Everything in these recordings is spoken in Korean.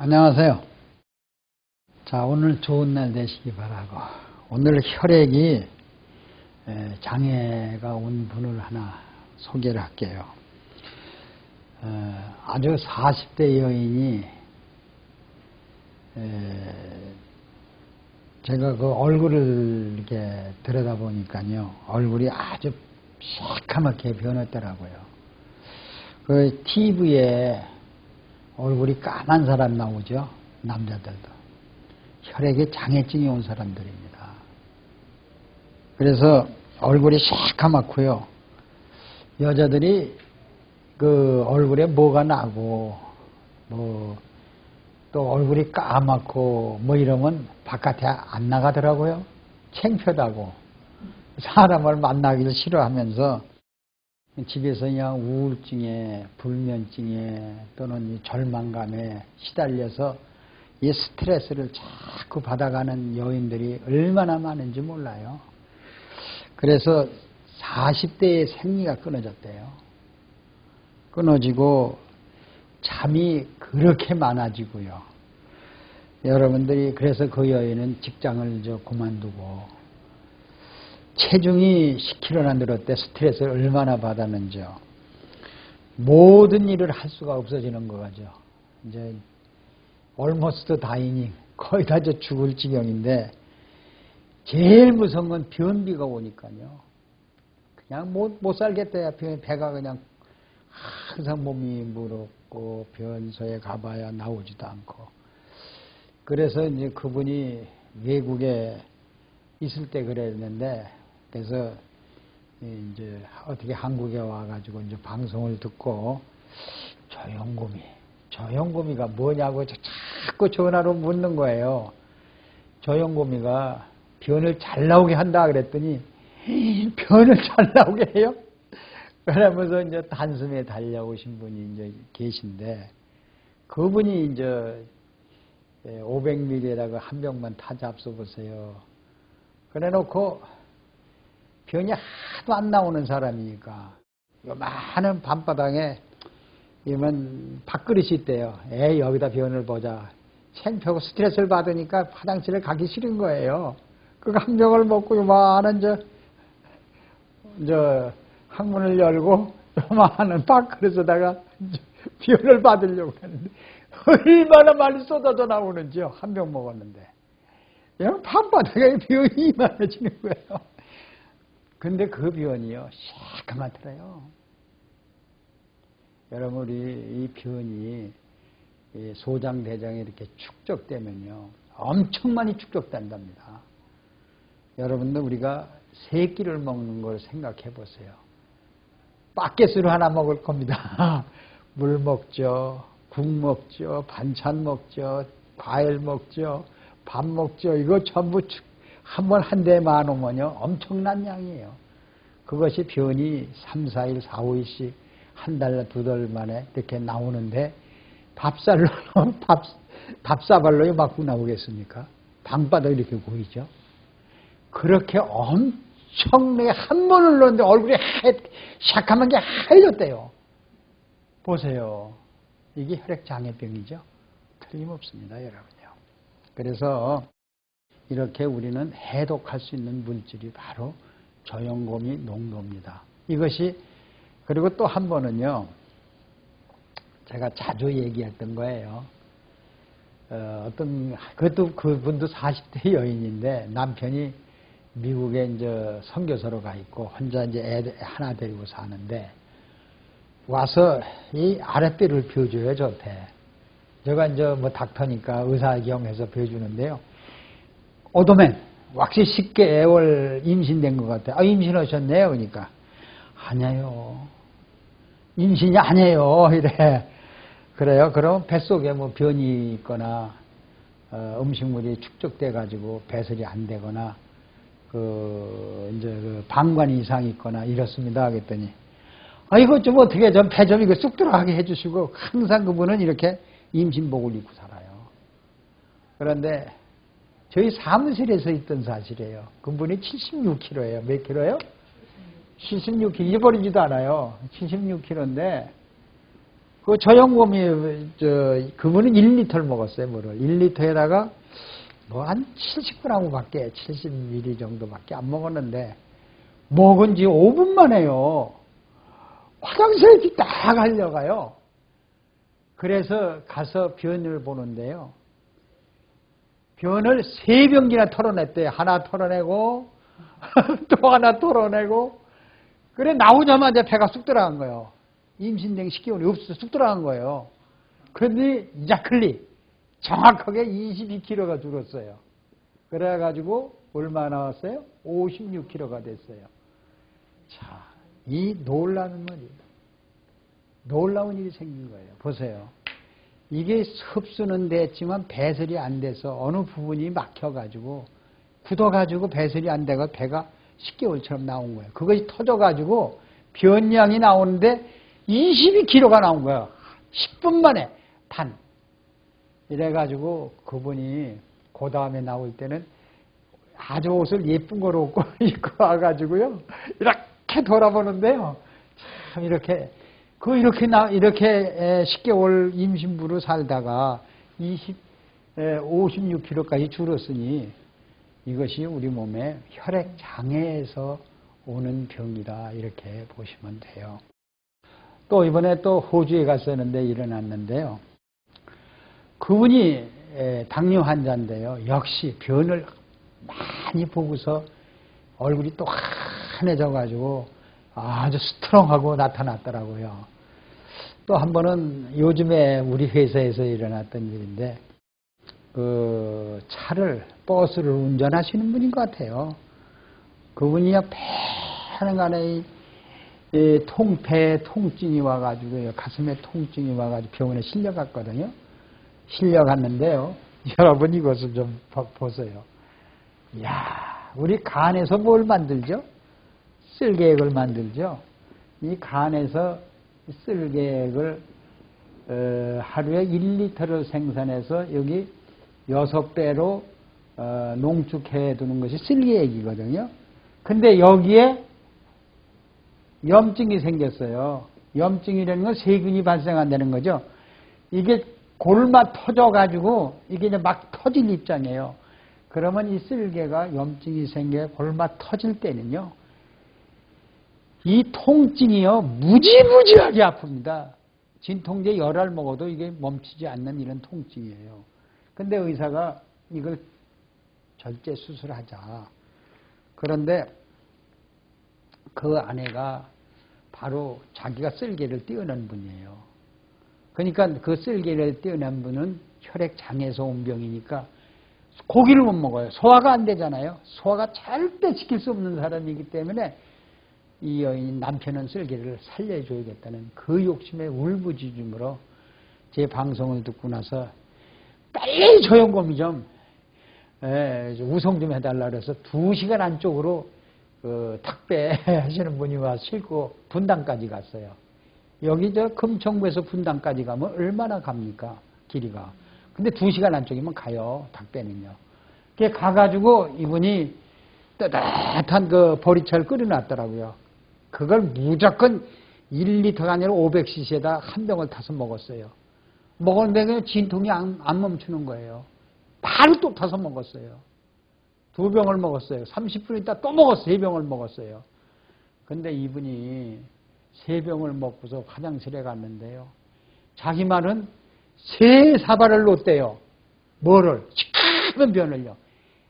안녕하세요. 자, 오늘 좋은 날 되시기 바라고, 오늘 혈액이 장애가 온 분을 하나 소개를 할게요. 아주 40대 여인이 제가 그 얼굴을 이렇게 들여다보니까요, 얼굴이 아주 새카맣게 변했더라고요. 그 TV에 얼굴이 까만 사람 나오죠. 남자들도. 혈액에 장애증이 온 사람들입니다. 그래서 얼굴이 새카맣고요. 여자들이 그 얼굴에 뭐가 나고 또 얼굴이 까맣고 이러면 바깥에 안 나가더라고요. 창피하다고. 사람을 만나기를 싫어하면서 집에서 그냥 우울증에, 불면증에 또는 절망감에 시달려서 이 스트레스를 자꾸 받아가는 여인들이 얼마나 많은지 몰라요. 그래서 40대의 생리가 끊어졌대요. 끊어지고 잠이 그렇게 많아지고요. 여러분들이 그래서 그 여인은 직장을 그만두고 체중이 10kg나 늘었대. 스트레스를 얼마나 받았는지요. 모든 일을 할 수가 없어지는 거죠. 이제 almost dying, 거의 다 죽을 지경인데, 제일 무서운 건 변비가 오니까요. 그냥 못 살겠대요. 배가 그냥 항상 몸이 무겁고 변소에 가봐야 나오지도 않고. 그래서 이제 그분이 외국에 있을 때 그랬는데, 그래서 이제 어떻게 한국에 와가지고 이제 방송을 듣고 조영구미가 뭐냐고 자꾸 전화로 묻는 거예요. 조영구미가 변을 잘 나오게 한다 그랬더니 변을 잘 나오게 해요? 그러면서 이제 단숨에 달려오신 분이 이제 계신데, 그분이 이제 500ml에다가 한 병만 타 잡숴보세요. 그래 놓고 변이 하도 안 나오는 사람이니까 요만한 밤바닥에 이면 밥그릇이 있대요. 여기다 변을 보자. 창피하고 스트레스를 받으니까 화장실에 가기 싫은 거예요. 그거 한 병을 먹고 요만한 저 항문을 열고 요만한 밥그릇에다가 변을 받으려고 하는데 얼마나 많이 쏟아져 나오는지요. 한 병 먹었는데. 밤바닥에 변이 이만해지는 거예요. 근데 그 변이요, 새까맣더래요. 여러분, 우리 이 변이 소장대장에 이렇게 축적되면요, 엄청 많이 축적된답니다. 여러분들, 우리가 세 끼를 먹는 걸 생각해 보세요. 바켓으로 하나 먹을 겁니다. 물 먹죠, 국 먹죠, 반찬 먹죠, 과일 먹죠, 밥 먹죠. 이거 전부 한번 한 대에 많으면요, 엄청난 양이에요. 그것이 변이 3, 4일, 4, 5일씩 한 달, 두 달 만에 이렇게 나오는데, 밥사발로 맞고 나오겠습니까? 방바닥 이렇게 보이죠? 그렇게 엄청나게 한 번을 넣었는데 얼굴이 새카만 게 하얘졌대요. 보세요. 이게 혈액장애병이죠? 틀림없습니다, 여러분요. 그래서 이렇게 우리는 해독할 수 있는 물질이 바로 조영구미 농도입니다. 이것이, 그리고 또 한 번은요, 제가 자주 얘기했던 거예요. 그분도 40대 여인인데 남편이 미국에 이제 선교사로 가 있고 혼자 이제 애 하나 데리고 사는데, 와서 이 아랫배를 벼줘요, 저한테. 제가 이제 닥터니까 의사 경해서 벼주는데요. 오도맨, 왁시 10개월 임신된 것 같아요. 임신하셨네요. 그러니까. 아니에요. 임신이 아니에요. 이래. 그래요? 그럼 뱃속에 변이 있거나, 음식물이 축적돼가지고 배설이 안 되거나, 방광 이상이 있거나 이렇습니다. 그랬더니, 이거 좀 어떻게 배 좀 이거 쑥 들어가게 해주시고, 항상 그분은 이렇게 임신복을 입고 살아요. 그런데, 저희 사무실에서 있던 사실이에요. 그분이 76kg예요. 몇 킬로예요? 76kg. 잊어버리지도 않아요. 76kg인데 그 저영범이 그분은 1리터를 먹었어요, 물을. 1리터에다가 뭐 한 70g밖에 70ml 정도밖에 안 먹었는데 먹은 지 5분 만에요. 화장실에 딱 하려가요. 그래서 가서 변을 보는데요. 변을 3병이나 털어냈대요. 하나 털어내고 또 하나 털어내고 그래 나오자마자 배가 쑥 들어간 거예요. 임신된 10개월이 없어서 쑥 들어간 거예요. 그런데 야클리 정확하게 22kg가 줄었어요. 그래가지고 얼마 나왔어요? 56kg가 됐어요. 자, 이 놀라운 일이 생긴 거예요. 보세요. 이게 흡수는 됐지만 배설이 안 돼서 어느 부분이 막혀가지고 굳어가지고 배설이 안 되고 배가 10개월처럼 나온 거예요. 그것이 터져가지고 변량이 나오는데 22kg가 나온 거예요. 10분 만에 반. 이래가지고 그분이 그 다음에 나올 때는 아주 옷을 예쁜 걸 입고 와가지고요. 이렇게 돌아보는데요. 참 이렇게 10개월 임신부로 살다가 56kg까지 줄었으니 이것이 우리 몸에 혈액 장애에서 오는 병이다 이렇게 보시면 돼요. 또 이번에 또 호주에 갔었는데 일어났는데요. 그분이 당뇨 환자인데요. 역시 변을 많이 보고서 얼굴이 또 환해져가지고 아주 스트롱하고 나타났더라고요. 또 한 번은 요즘에 우리 회사에서 일어났던 일인데 그 버스를 운전하시는 분인 것 같아요. 그분이 배 하는 간에 배에 통증이 와가지고 가슴에 통증이 와가지고 병원에 실려갔거든요. 실려갔는데요. 여러분 이것을 좀 보세요. 이야, 우리 간에서 뭘 만들죠? 쓸개액을 만들죠. 이 간에서 쓸개액을 하루에 1리터를 생산해서 여기 6배로 농축해 두는 것이 쓸개액이거든요. 근데 여기에 염증이 생겼어요. 염증이라는 건 세균이 발생한다는 거죠. 이게 골마 터져가지고 이게 이제 막 터질 입장이에요. 그러면 이 쓸개가 염증이 생겨 골마 터질 때는요. 이 통증이요. 무지무지하게 아픕니다. 진통제 열알 먹어도 이게 멈추지 않는 이런 통증이에요. 근데 의사가 이걸 절제 수술하자. 그런데 그 아내가 바로 자기가 쓸개를 떼어낸 분이에요. 그러니까 그 쓸개를 떼어낸 분은 혈액 장애에서 온 병이니까 고기를 못 먹어요. 소화가 안 되잖아요. 소화가 절대 시킬 수 없는 사람이기 때문에 이 여인 남편은 쓸개를 살려줘야겠다는 그 욕심에 울부짖음으로 제 방송을 듣고 나서 빨리 조영검이 좀 우성 좀 해달라 그래서 2시간 안쪽으로 그 택배 하시는 분이 와서 싣고 분당까지 갔어요. 여기 저 금천구에서 분당까지 가면 얼마나 갑니까? 길이가. 근데 2시간 안쪽이면 가요. 택배는요. 그게 가가지고 이분이 따뜻한 그 보리차를 끓여놨더라고요. 그걸 무조건 1리터가 아니라 500cc에다 한 병을 타서 먹었어요. 먹었는데 그냥 진통이 안 멈추는 거예요. 바로 또 타서 먹었어요. 2병을 먹었어요. 30분 있다 또 먹었어요. 3병을 먹었어요. 근데 이분이 3병을 먹고서 화장실에 갔는데요. 자기 말은 3사발을 놓대요. 뭐를? 시커먼 변을요.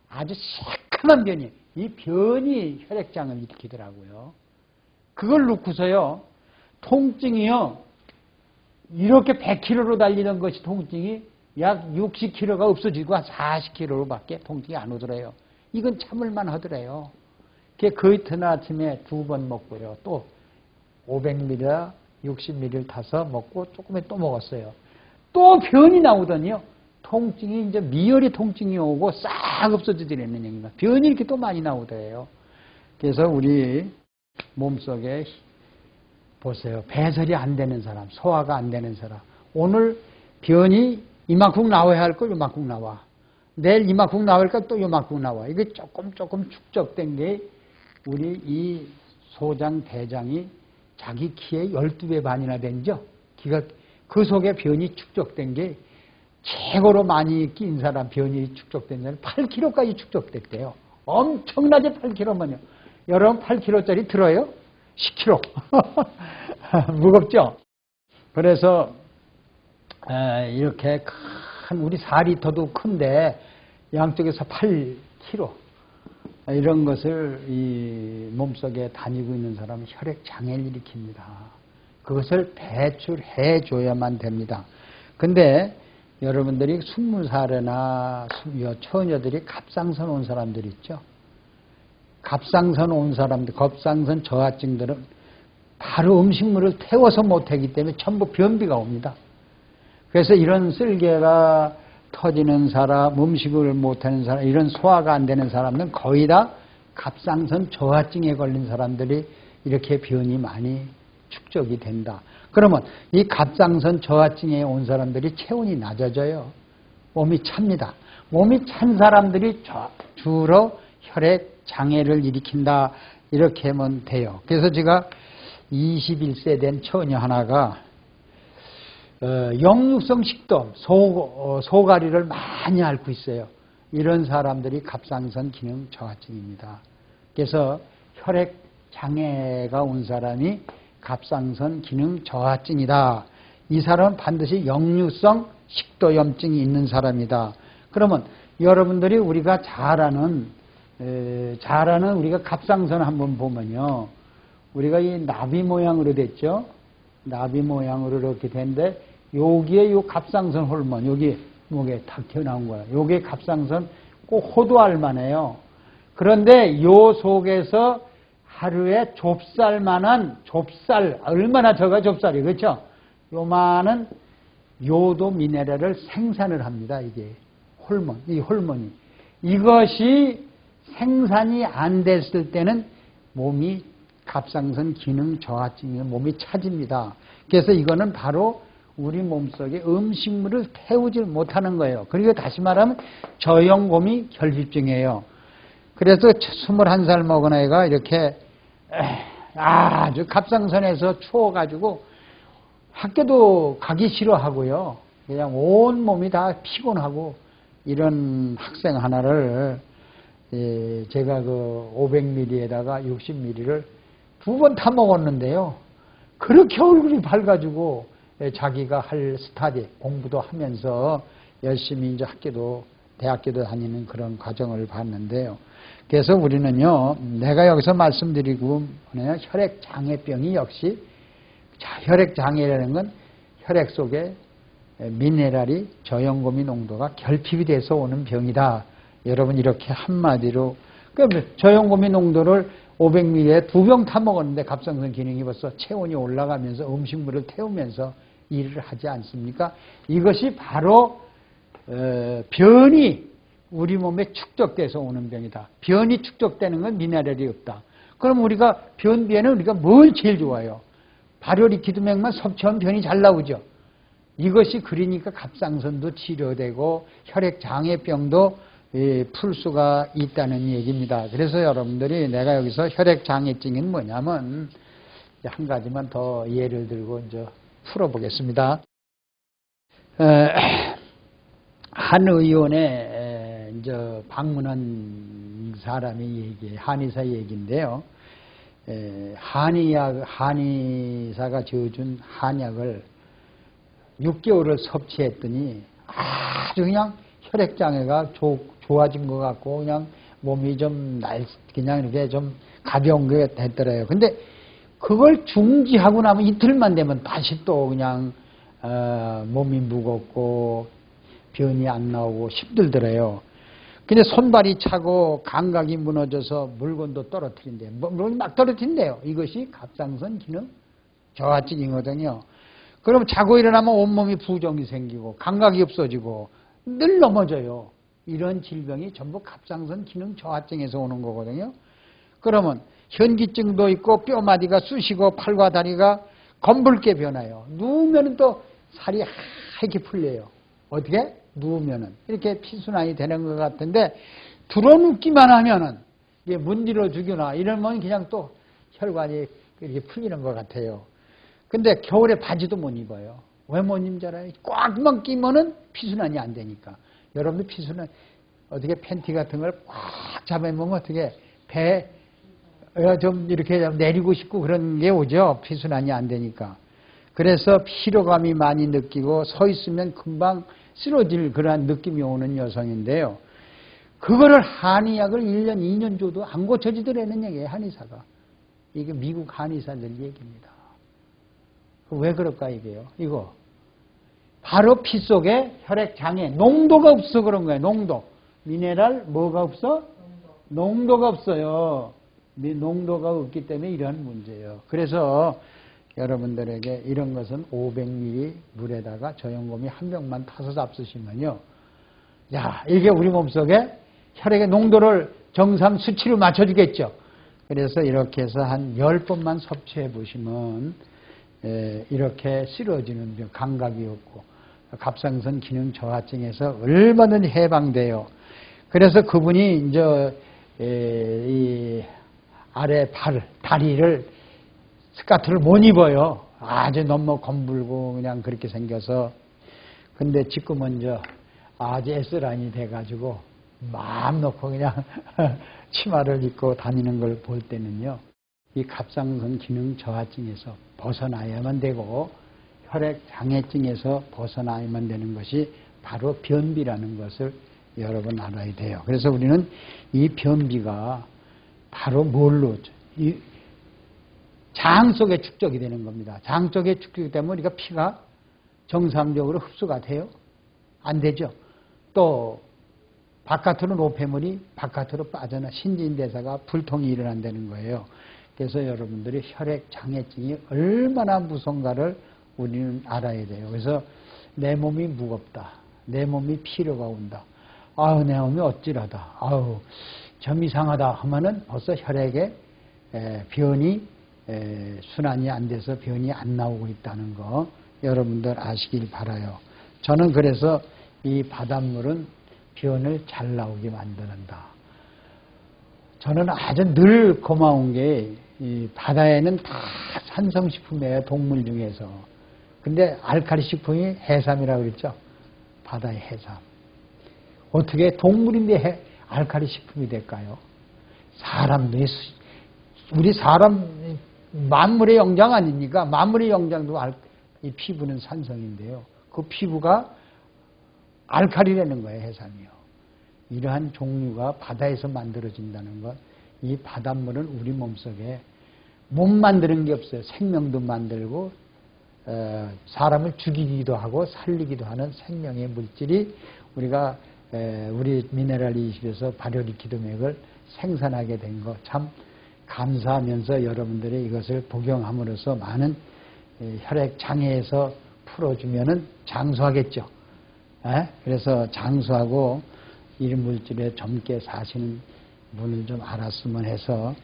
아주 시커먼 변이. 이 변이 혈액장을 일으키더라고요. 그걸 놓고서요. 통증이요. 이렇게 100kg로 달리는 것이 통증이 약 60kg가 없어지고 한 40kg로밖에 통증이 안 오더래요. 이건 참을만 하더래요. 그 이튿날 아침에 2번 먹고요. 또 500ml, 60ml 타서 먹고 조금에 또 먹었어요. 또 변이 나오더니요. 통증이 이제 미열의 통증이 오고 싹 없어지더라는 얘기가. 변이 이렇게 또 많이 나오더래요. 그래서 우리 몸속에 보세요. 배설이 안 되는 사람, 소화가 안 되는 사람. 오늘 변이 이만큼 나와야 할 걸 이만큼 나와. 내일 이만큼 나올 걸 또 이만큼 나와. 이게 조금 축적된 게 우리 이 소장, 대장이 자기 키의 12배 반이나 된죠. 키가 그 속에 변이 축적된 게 최고로 많이 낀 사람, 변이 축적된 사람 8kg까지 축적됐대요. 엄청나게 8kg면요. 여러분 8kg짜리 들어요? 10kg. 무겁죠? 그래서 이렇게 큰 우리 4리터도 큰데 양쪽에서 8kg 이런 것을 이 몸속에 다니고 있는 사람은 혈액장애를 일으킵니다. 그것을 배출해 줘야만 됩니다. 근데 여러분들이 20살이나 처녀들이 갑상선 온 사람들 있죠. 갑상선 온 사람들, 갑상선 저하증들은 바로 음식물을 태워서 못하기 때문에 전부 변비가 옵니다. 그래서 이런 쓸개가 터지는 사람, 음식을 못하는 사람, 이런 소화가 안 되는 사람은 거의 다 갑상선 저하증에 걸린 사람들이 이렇게 변이 많이 축적이 된다. 그러면 이 갑상선 저하증에 온 사람들이 체온이 낮아져요. 몸이 찹니다. 몸이 찬 사람들이 주로 혈액 장애를 일으킨다. 이렇게 하면 돼요. 그래서 제가 21세 된 처녀 하나가 역류성 식도염, 소가리를 많이 앓고 있어요. 이런 사람들이 갑상선 기능 저하증입니다. 그래서 혈액 장애가 온 사람이 갑상선 기능 저하증이다. 이 사람은 반드시 역류성 식도염증이 있는 사람이다. 그러면 여러분들이 우리가 잘 아는 우리가 갑상선 한번 보면요. 우리가 이 나비 모양으로 됐죠. 나비 모양으로 이렇게 된데 여기에 요 갑상선 호르몬 여기 목에 탁 튀어나온 거예요. 요게 갑상선 꼭 호도할 만해요. 그런데 요 속에서 하루에 좁쌀만한 좁쌀 얼마나 적어 좁쌀이 그렇죠? 요만한 요도 미네랄을 생산을 합니다. 이게 호르몬 이 호르몬이 이것이 생산이 안 됐을 때는 몸이 갑상선 기능 저하증이 몸이 차집니다. 그래서 이거는 바로 우리 몸속에 음식물을 태우질 못하는 거예요. 그리고 다시 말하면 저염고미 결핍증이에요. 그래서 21살 먹은 애가 이렇게 아주 갑상선에서 추워가지고 학교도 가기 싫어하고요. 그냥 온 몸이 다 피곤하고 이런 학생 하나를 제가 그 500ml에다가 60ml를 2번 타 먹었는데요. 그렇게 얼굴이 밝아지고 자기가 할 스타디 공부도 하면서 열심히 이제 대학교도 다니는 그런 과정을 봤는데요. 그래서 우리는요, 내가 여기서 말씀드리고 혈액장애병이 역시 혈액장애라는 건 혈액 속에 미네랄이 저염고미 농도가 결핍이 돼서 오는 병이다. 여러분 이렇게 한마디로 저염고미 농도를 500ml에 2병 타 먹었는데 갑상선 기능이 벌써 체온이 올라가면서 음식물을 태우면서 일을 하지 않습니까? 이것이 바로 변이 우리 몸에 축적돼서 오는 병이다. 변이 축적되는 건 미네랄이 없다. 그럼 우리가 변비에는 우리가 뭘 제일 좋아요? 발효리퀴드맥만 섭취하면 변이 잘 나오죠. 이것이 그러니까 갑상선도 치료되고 혈액장애병도 풀 수가 있다는 얘기입니다. 그래서 여러분들이 내가 여기서 혈액장애증은 뭐냐면 한 가지만 더 예를 들고 이제 풀어보겠습니다. 한 의원에 이제 방문한 사람이 한의사 얘기인데요. 한의사가 지어준 한약을 6개월을 섭취했더니 아주 그냥 혈액장애가 좋아진 것 같고 그냥 몸이 좀 그냥 이렇게 좀 가벼운 게 됐더래요. 근데 그걸 중지하고 나면 이틀만 되면 다시 또 그냥 몸이 무겁고 변이 안 나오고 힘들더래요. 근데 손발이 차고 감각이 무너져서 물건도 떨어뜨린대요. 물건이 막 떨어뜨린대요. 이것이 갑상선 기능 저하증이거든요. 그럼 자고 일어나면 온몸이 부종이 생기고 감각이 없어지고 늘 넘어져요. 이런 질병이 전부 갑상선 기능 저하증에서 오는 거거든요. 그러면 현기증도 있고 뼈마디가 쑤시고 팔과 다리가 검붉게 변해요. 누우면 또 살이 하얗게 풀려요. 어떻게? 누우면은 이렇게 피순환이 되는 것 같은데 들어눕기만 하면은 이게 문질러 주거나 이러면 그냥 또 혈관이 이렇게 풀리는 것 같아요. 근데 겨울에 바지도 못 입어요. 외모님잖아요. 꽉만 끼면은 피순환이 안 되니까. 여러분들 피순환 어떻게 팬티 같은 걸 꽉 잡아먹으면 어떻게 배 좀 이렇게 내리고 싶고 그런 게 오죠. 피순환이 안 되니까. 그래서 피로감이 많이 느끼고 서 있으면 금방 쓰러질 그러한 느낌이 오는 여성인데요. 그거를 한의약을 1년, 2년 줘도 안 고쳐지더라는 얘기예요. 한의사가. 이게 미국 한의사들 얘기입니다. 왜 그럴까 이게요? 이거. 바로 피 속에 혈액장애, 농도가 없어 그런 거예요. 농도. 미네랄 뭐가 없어? 농도가 없어요. 농도가 없기 때문에 이러한 문제예요. 그래서 여러분들에게 이런 것은 500ml 물에다가 저염곰이 한 병만 타서 잡수시면요. 야, 이게 우리 몸속에 혈액의 농도를 정상 수치로 맞춰주겠죠. 그래서 이렇게 해서 한 10번만 섭취해 보시면 이렇게 쓰러지는 병, 감각이 없고 갑상선 기능 저하증에서 얼마든지 해방돼요. 그래서 그분이 이제 이 아래 다리를 스카트를 못 입어요. 아주 너무 검불고 그냥 그렇게 생겨서. 근데 지금은 아주 S라인이 돼가지고 마음 놓고 그냥 치마를 입고 다니는 걸 볼 때는요. 이 갑상선 기능 저하증에서 벗어나야만 되고 혈액 장애증에서 벗어나야만 되는 것이 바로 변비라는 것을 여러분 알아야 돼요. 그래서 우리는 이 변비가 바로 뭘로 장 속에 축적이 되는 겁니다. 장 속에 축적이 되면 우리가 피가 정상적으로 흡수가 돼요? 안 되죠. 또 바깥으로 노폐물이 바깥으로 빠져나 신진대사가 불통이 일어난다는 거예요. 그래서 여러분들이 혈액 장애증이 얼마나 무서운가를 우리는 알아야 돼요. 그래서 내 몸이 무겁다. 내 몸이 피로가 온다. 아우 내 몸이 어찌라다. 아우 좀 이상하다 하면은 벌써 혈액에 변이 순환이 안 돼서 변이 안 나오고 있다는 거 여러분들 아시길 바라요. 저는 그래서 이 바닷물은 변을 잘 나오게 만드는다. 저는 아주 늘 고마운 게 이 바다에는 다 산성식품이에요. 동물 중에서. 근데 알칼리 식품이 해삼이라고 그랬죠. 바다의 해삼. 어떻게 동물인데 알칼리 식품이 될까요? 사람도 우리 사람 만물의 영장 아닙니까? 만물의 영장도 이 피부는 산성인데요. 그 피부가 알칼리라는 거예요. 해삼이요. 이러한 종류가 바다에서 만들어진다는 것. 이 바닷물은 우리 몸속에 못 만드는 게 없어요. 생명도 만들고 사람을 죽이기도 하고 살리기도 하는 생명의 물질이 우리가 우리 미네랄 20에서 발효리퀴드맥을 생산하게 된 것 참 감사하면서 여러분들이 이것을 복용함으로써 많은 혈액 장애에서 풀어주면은 장수하겠죠. 그래서 장수하고 이 물질에 젊게 사시는 분을 좀 알았으면 해서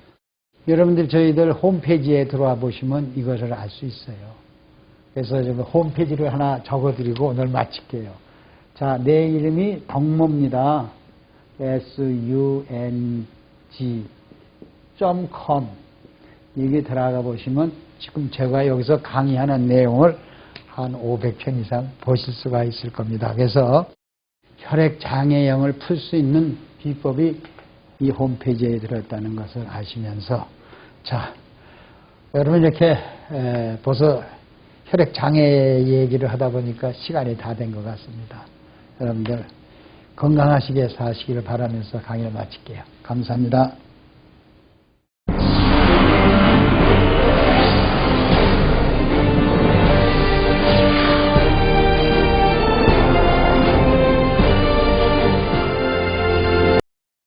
여러분들 저희들 홈페이지에 들어와 보시면 이것을 알 수 있어요. 그래서 좀 홈페이지를 하나 적어드리고 오늘 마칠게요. 자, 내 이름이 덕모입니다. sung.com 여기 들어가 보시면 지금 제가 여기서 강의하는 내용을 한 500편 이상 보실 수가 있을 겁니다. 그래서 혈액장애형을 풀 수 있는 비법이 이 홈페이지에 들어있다는 것을 아시면서 자, 여러분 이렇게 벌써 혈액장애 얘기를 하다 보니까 시간이 다 된 것 같습니다. 여러분들 건강하시게 사시기를 바라면서 강의를 마칠게요. 감사합니다.